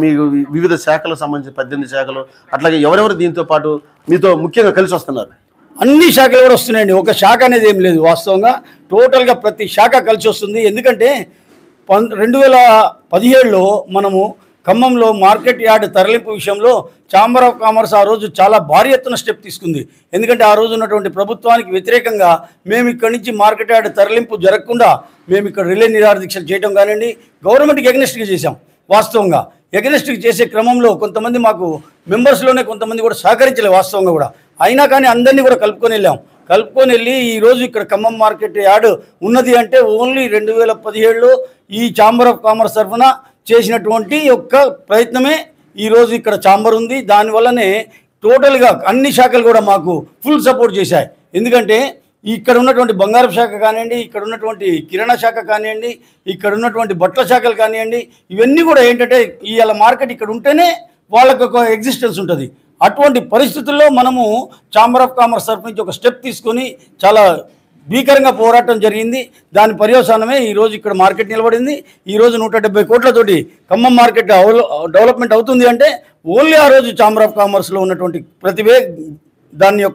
మీకు వివిధ శాఖలకు సంబంధించి 18 శాఖలు అట్లాగే ఎవరెవరు దీంతో పాటు మీతో ముఖ్యంగా కలిసి వస్తున్నారు? అన్ని శాఖలు కూడా వస్తున్నాయండి. ఒక శాఖ అనేది ఏం లేదు. వాస్తవంగా టోటల్గా ప్రతి శాఖ కలిసి వస్తుంది. ఎందుకంటే 2017లో మనము ఖమ్మంలో మార్కెట్ యార్డ్ తరలింపు విషయంలో ఛాంబర్ ఆఫ్ కామర్స్ ఆ రోజు చాలా భారీ ఎత్తున స్టెప్ తీసుకుంది. ఎందుకంటే ఆ రోజు ఉన్నటువంటి ప్రభుత్వానికి వ్యతిరేకంగా మేము ఇక్కడి నుంచి మార్కెట్ యార్డ్ తరలింపు జరగకుండా మేము ఇక్కడ రిలే నిరాహార దీక్షలు చేయడం కానివ్వండి, గవర్నమెంట్కి ఎగ్నెస్ట్గా చేశాం. వాస్తవంగా ఎగ్నెస్ట్గా చేసే క్రమంలో కొంతమంది మాకు మెంబర్స్లోనే కొంతమంది కూడా సహకరించలేదు వాస్తవంగా కూడా. అయినా కానీ అందరినీ కూడా కలుపుకొని వెళ్ళి ఈరోజు ఇక్కడ ఖమ్మం మార్కెట్ యార్డ్ ఉన్నది అంటే ఓన్లీ 2017లో ఈ ఛాంబర్ ఆఫ్ కామర్స్ తరఫున చేసినటువంటి యొక్క ప్రయత్నమే ఈరోజు ఇక్కడ ఛాంబర్ ఉంది. దానివల్లనే టోటల్గా అన్ని శాఖలు కూడా మాకు ఫుల్ సపోర్ట్ చేశాయి. ఎందుకంటే ఇక్కడ ఉన్నటువంటి బంగారం శాఖ కానివ్వండి, ఇక్కడ ఉన్నటువంటి కిరాణా శాఖ కానివ్వండి, ఇక్కడ ఉన్నటువంటి బట్టల శాఖలు కానివ్వండి, ఇవన్నీ కూడా ఏంటంటే ఇవాళ మార్కెట్ ఇక్కడ ఉంటేనే వాళ్ళకు ఒక ఎగ్జిస్టెన్స్ ఉంటుంది. అటువంటి పరిస్థితుల్లో మనము ఛాంబర్ ఆఫ్ కామర్స్ తరఫు నుంచి ఒక స్టెప్ తీసుకొని చాలా భీకరంగా పోరాటం జరిగింది. దాని పర్యవసానమే ఈరోజు ఇక్కడ మార్కెట్ నిలబడింది. ఈరోజు 170 కోట్లతోటి ఖమ్మం మార్కెట్ డెవలప్మెంట్ అవుతుంది అంటే ఓన్లీ ఆ రోజు ఛాంబర్ ఆఫ్ కామర్స్లో ఉన్నటువంటి ప్రతిభే దాని యొక్క